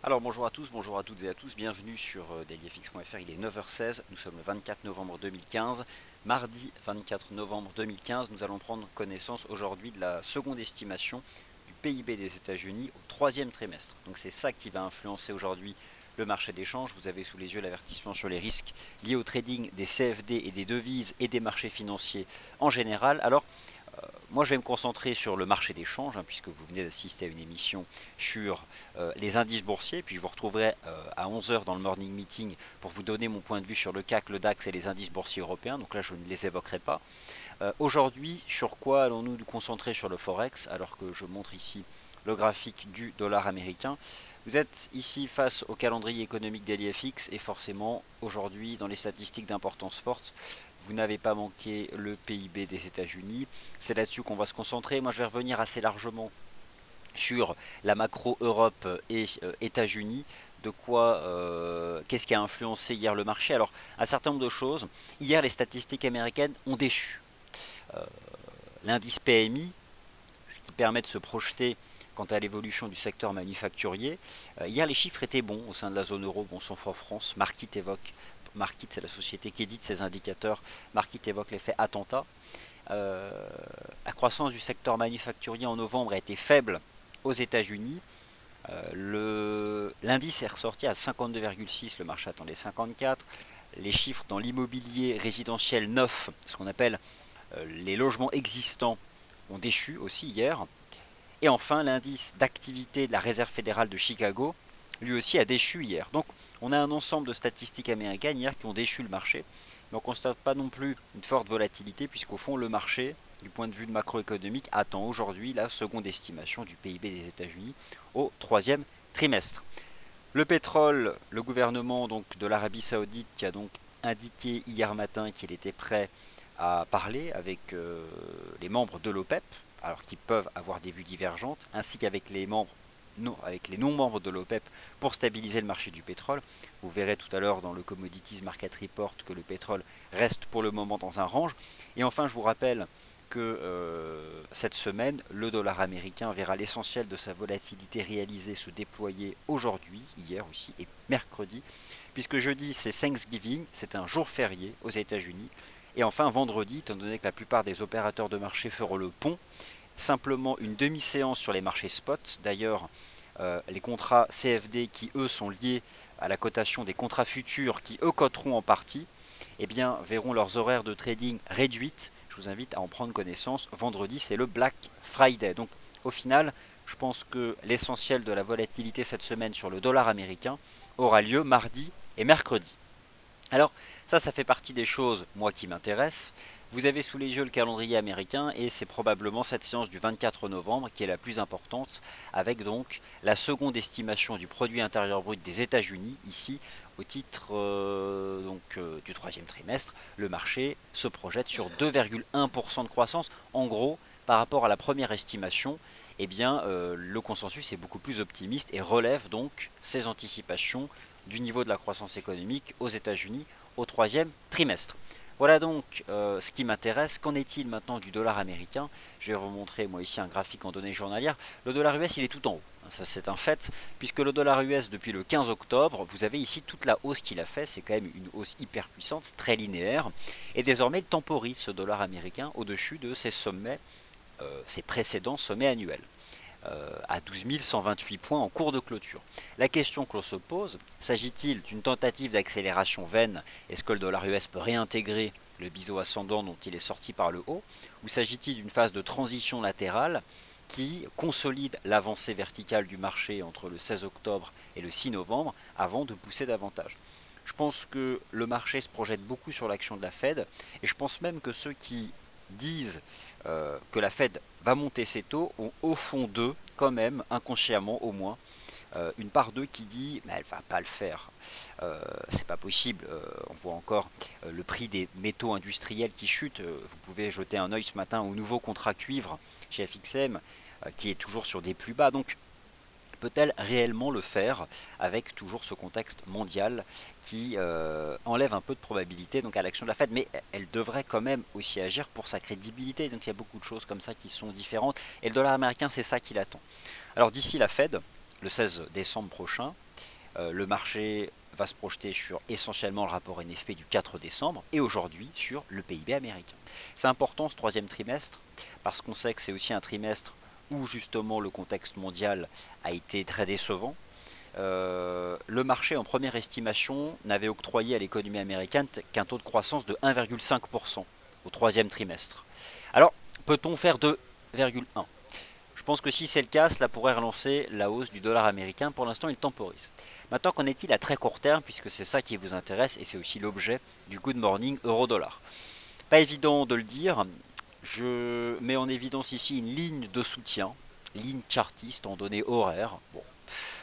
Alors bonjour à tous, bonjour à toutes et à tous, bienvenue sur dailyfx.fr, il est 9h16, nous sommes le 24 novembre 2015, mardi 24 novembre 2015, nous allons prendre connaissance aujourd'hui de la seconde estimation du PIB des États-Unis au troisième trimestre. Donc c'est ça qui va influencer aujourd'hui le marché des changes. Vous avez sous les yeux l'avertissement sur les risques liés au trading des CFD et des devises et des marchés financiers en général. Alors moi, je vais me concentrer sur le marché des changes, puisque vous venez d'assister à une émission sur les indices boursiers. Puis je vous retrouverai à 11 heures dans le morning meeting pour vous donner mon point de vue sur le CAC, le DAX et les indices boursiers européens. Donc là, je ne les évoquerai pas. Aujourd'hui, sur quoi allons-nous nous concentrer sur le Forex, alors que je montre ici le graphique du dollar américain. Vous êtes ici face au calendrier économique d'LIFX et forcément, aujourd'hui, dans les statistiques d'importance forte, vous n'avez pas manqué le PIB des États-Unis. C'est là-dessus qu'on va se concentrer. Moi, je vais revenir assez largement sur la macro Europe et États-Unis. De quoi, qu'est-ce qui a influencé hier le marché? Alors, un certain nombre de choses. Hier, les statistiques américaines ont déçu. Euh, L'indice PMI, ce qui permet de se projeter quant à l'évolution du secteur manufacturier. Hier, les chiffres étaient bons au sein de la zone euro, bon sauf en France. Markit évoque, Markit c'est la société qui édite ces indicateurs, Markit évoque l'effet attentat. Euh, la croissance du secteur manufacturier en novembre a été faible aux États-Unis. L'indice est ressorti à 52,6, le marché attendait 54. Les chiffres dans l'immobilier résidentiel neuf, ce qu'on appelle les logements existants, ont déçu aussi hier. Et enfin, l'indice d'activité de la Réserve fédérale de Chicago, lui aussi a déçu hier. Donc, on a un ensemble de statistiques américaines hier qui ont déçu le marché. Mais on ne constate pas non plus une forte volatilité, puisqu'au fond, le marché, du point de vue macroéconomique, attend aujourd'hui la seconde estimation du PIB des États-Unis au troisième trimestre. Le pétrole, le gouvernement donc, de l'Arabie Saoudite qui a donc indiqué hier matin qu'il était prêt à parler avec les membres de l'OPEP, alors qu'ils peuvent avoir des vues divergentes, ainsi qu'avec les membres avec les non-membres de l'OPEP pour stabiliser le marché du pétrole. Vous verrez tout à l'heure dans le Commodities Market Report que le pétrole reste pour le moment dans un range. Et enfin, je vous rappelle que cette semaine, le dollar américain verra l'essentiel de sa volatilité réalisée se déployer aujourd'hui, hier aussi, et mercredi, puisque jeudi c'est Thanksgiving, c'est un jour férié aux États-Unis. Et enfin, vendredi, étant donné que la plupart des opérateurs de marché feront le pont, simplement une demi-séance sur les marchés spot. D'ailleurs, les contrats CFD qui eux sont liés à la cotation des contrats futurs qui eux coteront en partie, eh bien, verront leurs horaires de trading réduites. Je vous invite à en prendre connaissance. Vendredi, c'est le Black Friday. Donc, au final, je pense que l'essentiel de la volatilité cette semaine sur le dollar américain aura lieu mardi et mercredi. Alors, ça fait partie des choses, moi, qui m'intéressent. Vous avez sous les yeux le calendrier américain et c'est probablement cette séance du 24 novembre qui est la plus importante, avec donc la seconde estimation du produit intérieur brut des États-Unis, ici, au titre du troisième trimestre. Le marché se projette sur 2,1% de croissance. En gros, par rapport à la première estimation, eh bien, le consensus est beaucoup plus optimiste et relève donc ses anticipations du niveau de la croissance économique aux États-Unis au troisième trimestre. Voilà donc ce qui m'intéresse. Qu'en est-il maintenant du dollar américain? Je vais vous montrer moi ici un graphique en données journalières. Le dollar US il est tout en haut, ça c'est un fait, puisque le dollar US depuis le 15 octobre, vous avez ici toute la hausse qu'il a fait, c'est quand même une hausse hyper puissante, très linéaire, et désormais il temporise ce dollar américain au-dessus de ses sommets, ses précédents sommets annuels à 12 128 points en cours de clôture. La question que l'on se pose, s'agit-il d'une tentative d'accélération vaine? Est-ce que le dollar US peut réintégrer le biseau ascendant dont il est sorti par le haut? Ou s'agit-il d'une phase de transition latérale qui consolide l'avancée verticale du marché entre le 16 octobre et le 6 novembre avant de pousser davantage? Je pense que le marché se projette beaucoup sur l'action de la Fed et je pense même que ceux qui disent que la Fed va monter ses taux ont au fond d'eux, quand même, inconsciemment au moins, une part d'eux qui dit mais elle va pas le faire, c'est pas possible. On voit encore le prix des métaux industriels qui chute. Vous pouvez jeter un œil ce matin au nouveau contrat cuivre chez FXM qui est toujours sur des plus bas. Donc peut-elle réellement le faire avec toujours ce contexte mondial qui enlève un peu de probabilité donc à l'action de la Fed, mais elle devrait quand même aussi agir pour sa crédibilité. Donc il y a beaucoup de choses comme ça qui sont différentes et le dollar américain c'est ça qui l'attend. Alors d'ici la Fed, le 16 décembre prochain, le marché va se projeter sur essentiellement le rapport NFP du 4 décembre et aujourd'hui sur le PIB américain. C'est important ce troisième trimestre parce qu'on sait que c'est aussi un trimestre où justement le contexte mondial a été très décevant. Le marché en première estimation n'avait octroyé à l'économie américaine qu'un taux de croissance de 1,5% au troisième trimestre. Alors, peut-on faire 2,1? Je pense que si c'est le cas, cela pourrait relancer la hausse du dollar américain. Pour l'instant, il temporise. Maintenant, qu'en est-il à très court terme, puisque c'est ça qui vous intéresse et c'est aussi l'objet du Good Morning Euro-Dollar. Pas évident de le dire. Je mets en évidence ici une ligne de soutien, ligne chartiste en données horaires. Bon,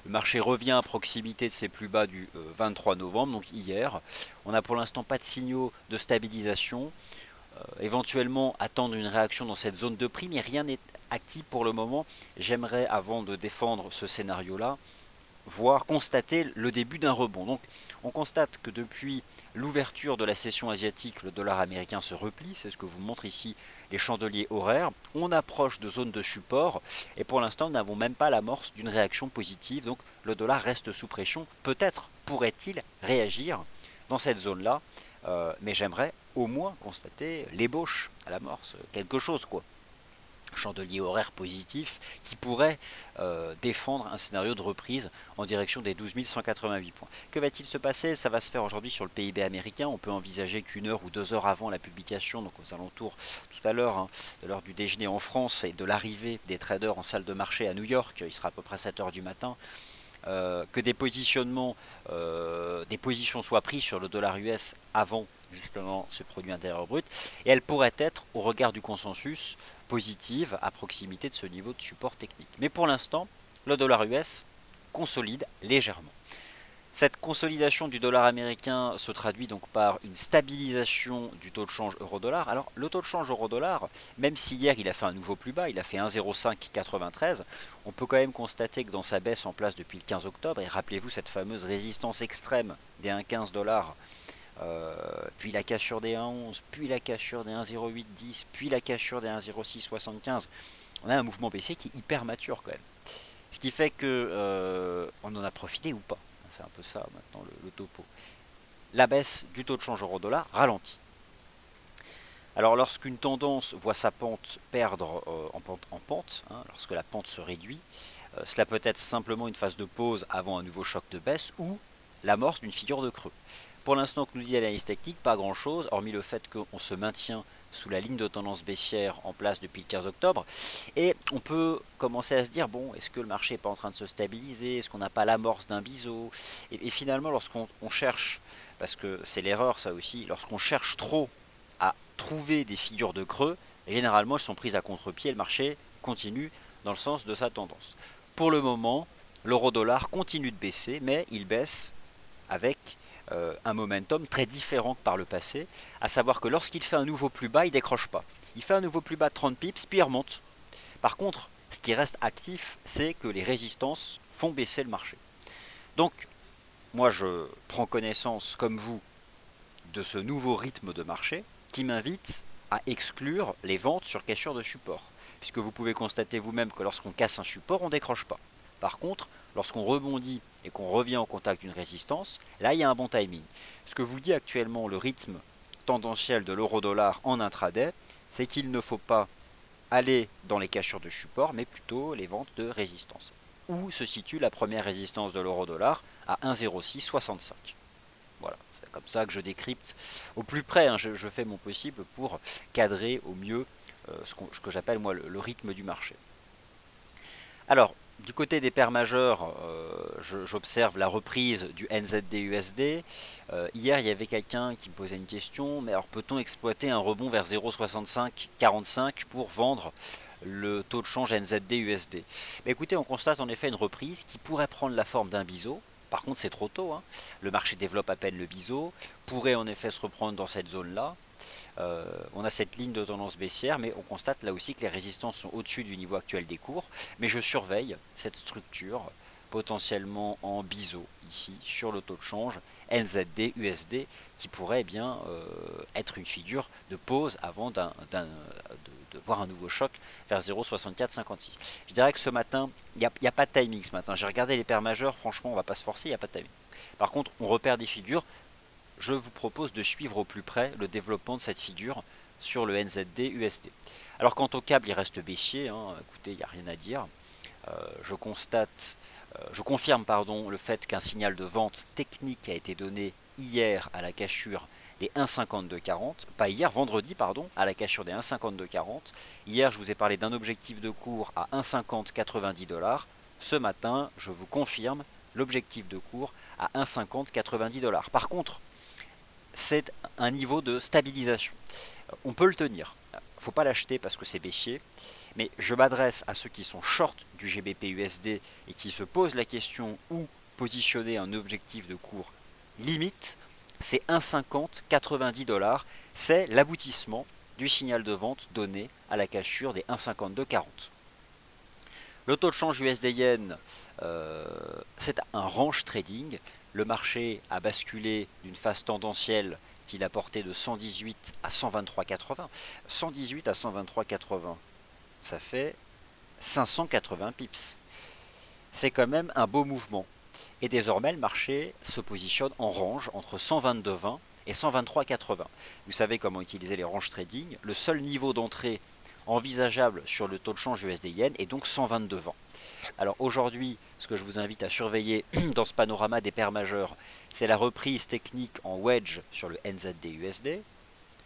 le marché revient à proximité de ses plus bas du 23 novembre, donc hier. On n'a pour l'instant pas de signaux de stabilisation. Éventuellement attendre une réaction dans cette zone de prix, mais rien n'est acquis pour le moment. J'aimerais, avant de défendre ce scénario-là, voir constater le début d'un rebond. Donc on constate que depuis l'ouverture de la session asiatique, le dollar américain se replie, c'est ce que vous montre ici les chandeliers horaires. On approche de zones de support et pour l'instant nous n'avons même pas l'amorce d'une réaction positive, donc le dollar reste sous pression. Peut-être pourrait-il réagir dans cette zone-là, mais j'aimerais au moins constater l'ébauche à l'amorce, quelque chose quoi. Chandelier horaire positif qui pourrait défendre un scénario de reprise en direction des 12 188 points. Que va-t-il se passer? Ça va se faire aujourd'hui sur le PIB américain. On peut envisager qu'une heure ou 2 heures avant la publication, donc aux alentours tout à l'heure, de l'heure du déjeuner en France et de l'arrivée des traders en salle de marché à New York, il sera à peu près 7 heures du matin, que des positionnements, des positions soient prises sur le dollar US avant justement ce produit intérieur brut, et elle pourrait être, au regard du consensus, positive à proximité de ce niveau de support technique. Mais pour l'instant, le dollar US consolide légèrement. Cette consolidation du dollar américain se traduit donc par une stabilisation du taux de change euro-dollar. Alors le taux de change euro-dollar, même si hier il a fait un nouveau plus bas, il a fait 1,0593, on peut quand même constater que dans sa baisse en place depuis le 15 octobre, et rappelez-vous cette fameuse résistance extrême des 1,15 dollars, puis la cassure des 1,11, puis la cassure des 1,0810, puis la cassure des 1,0675, on a un mouvement baissier qui est hyper mature quand même. Ce qui fait que on en a profité ou pas. C'est un peu ça maintenant le topo. La baisse du taux de change euro-dollar ralentit. Alors lorsqu'une tendance voit sa pente perdre en pente, lorsque la pente se réduit, cela peut être simplement une phase de pause avant un nouveau choc de baisse ou l'amorce d'une figure de creux. Pour l'instant, que nous dit l'analyse technique, pas grand chose, hormis le fait qu'on se maintient sous la ligne de tendance baissière en place depuis le 15 octobre. Et on peut commencer à se dire, bon, est-ce que le marché n'est pas en train de se stabiliser? Est-ce qu'on n'a pas l'amorce d'un biseau? Et finalement, lorsqu'on cherche, parce que c'est l'erreur ça aussi, lorsqu'on cherche trop à trouver des figures de creux, généralement elles sont prises à contre-pied, le marché continue dans le sens de sa tendance. Pour le moment, l'euro-dollar continue de baisser, mais il baisse avec un momentum très différent que par le passé, à savoir que lorsqu'il fait un nouveau plus bas, il ne décroche pas. Il fait un nouveau plus bas de 30 pips, puis il remonte. Par contre, ce qui reste actif, c'est que les résistances font baisser le marché. Donc, moi je prends connaissance, comme vous, de ce nouveau rythme de marché qui m'invite à exclure les ventes sur cassure de support. Puisque vous pouvez constater vous-même que lorsqu'on casse un support, on ne décroche pas. Par contre, lorsqu'on rebondit et qu'on revient en contact d'une résistance, là il y a un bon timing. Ce que vous dit actuellement le rythme tendanciel de l'euro-dollar en intraday, c'est qu'il ne faut pas aller dans les cassures de support, mais plutôt les ventes de résistance. Où se situe la première résistance de l'euro-dollar? À 1,0665. Voilà, c'est comme ça que je décrypte au plus près, je fais mon possible pour cadrer au mieux ce que j'appelle moi le rythme du marché. Alors, du côté des paires majeures, j'observe la reprise du NZD-USD. Hier, il y avait quelqu'un qui me posait une question, mais alors peut-on exploiter un rebond vers 0,6545 pour vendre le taux de change NZD-USD? Écoutez, on constate en effet une reprise qui pourrait prendre la forme d'un biseau. Par contre, c'est trop tôt. Le marché développe à peine le biseau, pourrait en effet se reprendre dans cette zone-là. On a cette ligne de tendance baissière, mais on constate là aussi que les résistances sont au-dessus du niveau actuel des cours. Mais je surveille cette structure potentiellement en biseau ici sur le taux de change NZD USD qui pourrait bien être une figure de pause avant de voir un nouveau choc vers 0,6456. Je dirais que ce matin, il n'y a pas de timing ce matin. J'ai regardé les paires majeures, franchement on va pas se forcer, il n'y a pas de timing. Par contre on repère des figures, je vous propose de suivre au plus près le développement de cette figure sur le NZD USD. Alors quant au câble il reste baissier, hein, écoutez il n'y a rien à dire. Je confirme le fait qu'un signal de vente technique a été donné hier à la cassure des 1,5240, pas hier, vendredi pardon, à la cassure des 1,5240. Hier je vous ai parlé d'un objectif de cours à 1,5090 $. Ce matin je vous confirme l'objectif de cours à 1,5090 $. Par contre, c'est un niveau de stabilisation. On peut le tenir. Il ne faut pas l'acheter parce que c'est baissier. Mais je m'adresse à ceux qui sont short du GBP USD et qui se posent la question où positionner un objectif de cours limite. C'est 1,5090 $. C'est l'aboutissement du signal de vente donné à la cassure des 1,5240. Le taux de change USD-Yen, c'est un range trading. Le marché a basculé d'une phase tendancielle qu'il a porté de 118 à 123,80. 118 à 123,80, ça fait 580 pips. C'est quand même un beau mouvement. Et désormais, le marché se positionne en range entre 122,20 et 123,80. Vous savez comment utiliser les ranges trading. Le seul niveau d'entrée envisageable sur le taux de change USD-Yen est donc 122,20. Alors aujourd'hui, ce que je vous invite à surveiller dans ce panorama des paires majeures, c'est la reprise technique en wedge sur le NZD-USD,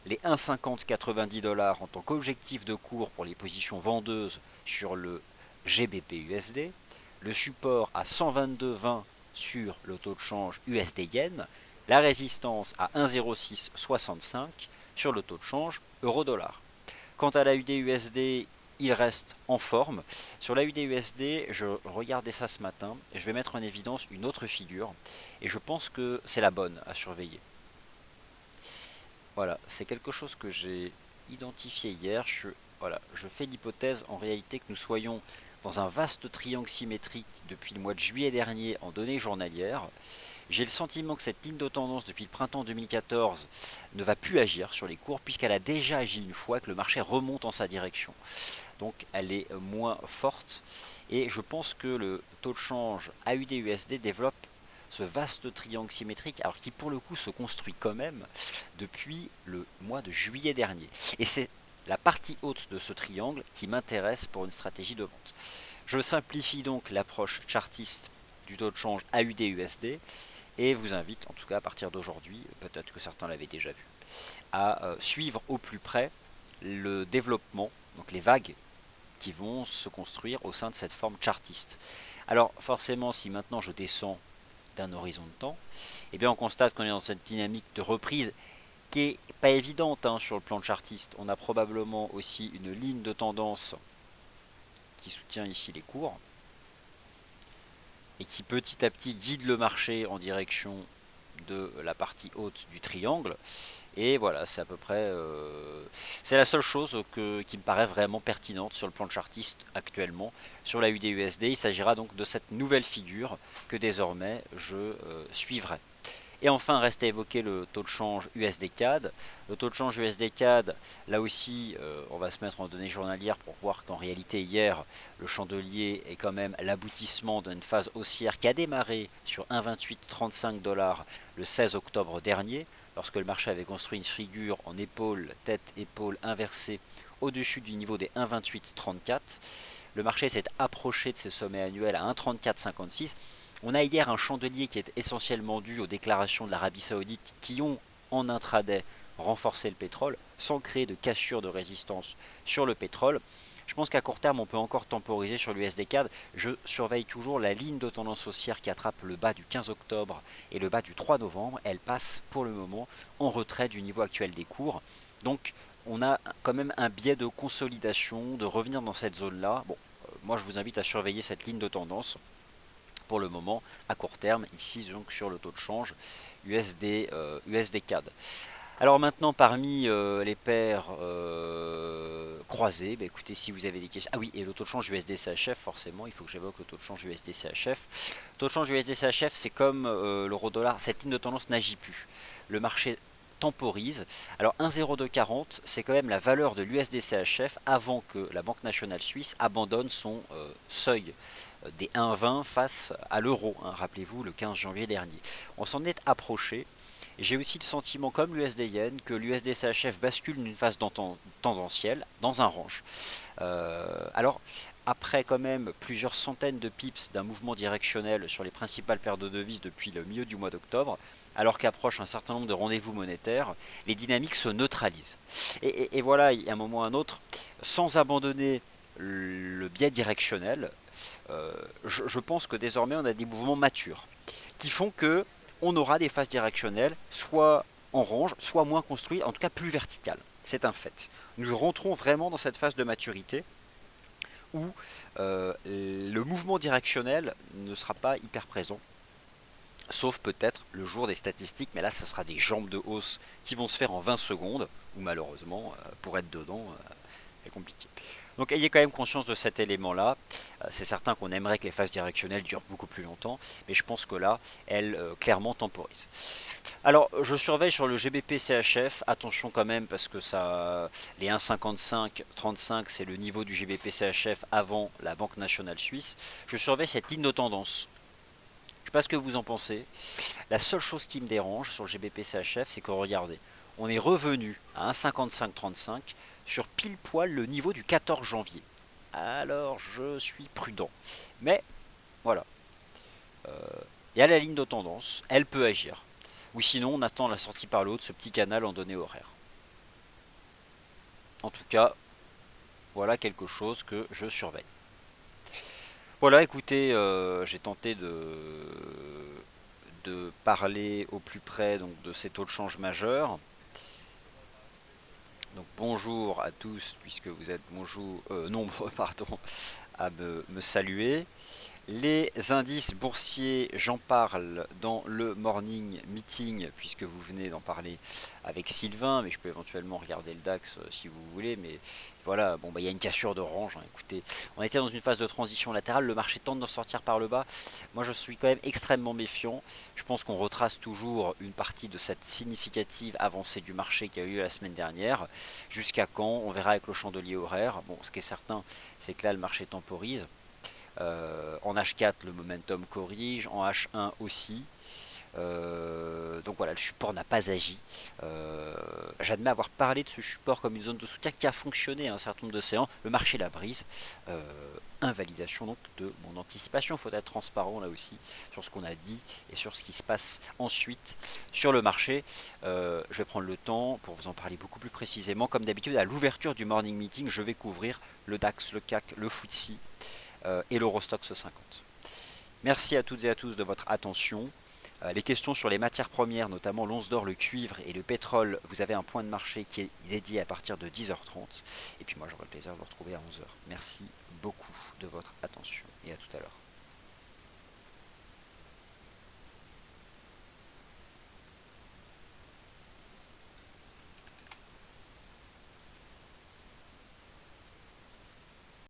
les 1,5090 $ en tant qu'objectif de cours pour les positions vendeuses sur le GBP-USD, le support à 122,20 sur le taux de change USD-Yen, la résistance à 1,0665 sur le taux de change euro-dollar. Quant à la UD-USD, il reste en forme. Sur la UD-USD, je regardais ça ce matin et je vais mettre en évidence une autre figure et je pense que c'est la bonne à surveiller. Voilà, c'est quelque chose que j'ai identifié hier. Je fais l'hypothèse en réalité que nous soyons dans un vaste triangle symétrique depuis le mois de juillet dernier en données journalières. J'ai le sentiment que cette ligne de tendance depuis le printemps 2014 ne va plus agir sur les cours puisqu'elle a déjà agi une fois, que le marché remonte en sa direction. Donc elle est moins forte et je pense que le taux de change AUD-USD développe ce vaste triangle symétrique, alors qui pour le coup se construit quand même depuis le mois de juillet dernier. Et c'est la partie haute de ce triangle qui m'intéresse pour une stratégie de vente. Je simplifie donc l'approche chartiste du taux de change AUD-USD et vous invite, en tout cas à partir d'aujourd'hui, peut-être que certains l'avaient déjà vu, à suivre au plus près le développement, donc les vagues qui vont se construire au sein de cette forme chartiste. Alors forcément, si maintenant je descends d'un horizon de temps, eh bien on constate qu'on est dans cette dynamique de reprise qui est pas évidente sur le plan chartiste. On a probablement aussi une ligne de tendance qui soutient ici les cours et qui petit à petit guide le marché en direction de la partie haute du triangle. Et voilà, c'est à peu près, c'est la seule chose qui me paraît vraiment pertinente sur le plan chartiste actuellement. Sur la UD-USD, il s'agira donc de cette nouvelle figure que désormais je suivrai. Et enfin, reste à évoquer le taux de change USD-CAD. Le taux de change USD-CAD, là aussi, on va se mettre en données journalières pour voir qu'en réalité, hier, le chandelier est quand même l'aboutissement d'une phase haussière qui a démarré sur 1,2835 $ le 16 octobre dernier, lorsque le marché avait construit une figure en épaule, tête-épaule inversée au-dessus du niveau des 1,2834. Le marché s'est approché de ses sommets annuels à 1,3456. On a hier un chandelier qui est essentiellement dû aux déclarations de l'Arabie Saoudite qui ont en intraday renforcé le pétrole sans créer de cassure de résistance sur le pétrole. Je pense qu'à court terme on peut encore temporiser sur l'USD-CAD. Je surveille toujours la ligne de tendance haussière qui attrape le bas du 15 octobre et le bas du 3 novembre. Elle passe pour le moment en retrait du niveau actuel des cours. Donc on a quand même un biais de consolidation, de revenir dans cette zone-là. Bon, moi je vous invite à surveiller cette ligne de tendance. Pour le moment, à court terme, ici donc sur le taux de change USD-CAD. Alors maintenant, parmi les paires croisées, bah écoutez, si vous avez des questions... Ah oui, et le taux de change USD-CHF, forcément, il faut que j'évoque le taux de change USD-CHF. Le taux de change USD-CHF, c'est comme l'euro-dollar, cette ligne de tendance n'agit plus. Le marché temporise. Alors 1,0240, c'est quand même la valeur de l'USD-CHF avant que la Banque nationale suisse abandonne son seuil des 1,20 face à l'euro, hein, rappelez-vous, le 15 janvier dernier. On s'en est approché. J'ai aussi le sentiment, comme l'USD Yen, que l'USD CHF bascule d'une phase tendancielle dans un range. Alors, après quand même plusieurs centaines de pips d'un mouvement directionnel sur les principales paires de devises depuis le milieu du mois d'octobre, alors qu'approche un certain nombre de rendez-vous monétaires, les dynamiques se neutralisent. Et voilà, il y a un moment ou un autre, sans abandonner le biais directionnel, je pense que désormais on a des mouvements matures qui font que on aura des phases directionnelles, soit en range, soit moins construites, en tout cas plus verticales. C'est un fait. Nous rentrons vraiment dans cette phase de maturité où le mouvement directionnel ne sera pas hyper présent, sauf peut-être le jour des statistiques, mais là, ce sera des jambes de hausse qui vont se faire en 20 secondes, ou malheureusement, pour être dedans, c'est compliqué. Donc ayez quand même conscience de cet élément-là. C'est certain qu'on aimerait que les phases directionnelles durent beaucoup plus longtemps, mais je pense que là, elles clairement temporisent. Alors, je surveille sur le GBP CHF, attention quand même parce que ça, les 1,55-35, c'est le niveau du GBP CHF avant la Banque nationale suisse. Je surveille cette ligne de tendance. Je ne sais pas ce que vous en pensez. La seule chose qui me dérange sur le GBP CHF, c'est que regardez, on est revenu à 1,55-35 sur pile poil le niveau du 14 janvier. Alors, je suis prudent. Mais, voilà. Il y a la ligne de tendance, elle peut agir. Ou sinon, on attend la sortie par le haut de ce petit canal en données horaires. En tout cas, voilà quelque chose que je surveille. Voilà, écoutez, j'ai tenté de parler au plus près donc, de ces taux de change majeurs. Donc bonjour à tous, puisque vous êtes nombreux pardon, à me saluer. Les indices boursiers, j'en parle dans le morning meeting, puisque vous venez d'en parler avec Sylvain, mais je peux éventuellement regarder le DAX si vous voulez, mais voilà, bon, il y a une cassure de range, hein. Écoutez, on était dans une phase de transition latérale, le marché tente de sortir par le bas, moi je suis quand même extrêmement méfiant, je pense qu'on retrace toujours une partie de cette significative avancée du marché qui a eu la semaine dernière, jusqu'à quand, on verra avec le chandelier horaire, bon, ce qui est certain, c'est que là le marché temporise. En H4 le momentum corrige, en H1 aussi. Donc voilà, le support n'a pas agi. J'admets avoir parlé de ce support comme une zone de soutien qui a fonctionné à un certain nombre de séances. Le marché la brise. Invalidation donc de mon anticipation. Il faut être transparent là aussi sur ce qu'on a dit et sur ce qui se passe ensuite sur le marché. Je vais prendre le temps pour vous en parler beaucoup plus précisément. Comme d'habitude, à l'ouverture du morning meeting, je vais couvrir le DAX, le CAC, le FTSE et l'Eurostoxx 50. Merci à toutes et à tous de votre attention. Les questions sur les matières premières, notamment l'once d'or, le cuivre et le pétrole, vous avez un point de marché qui est dédié à partir de 10h30. Et puis moi j'aurai le plaisir de vous retrouver à 11h. Merci beaucoup de votre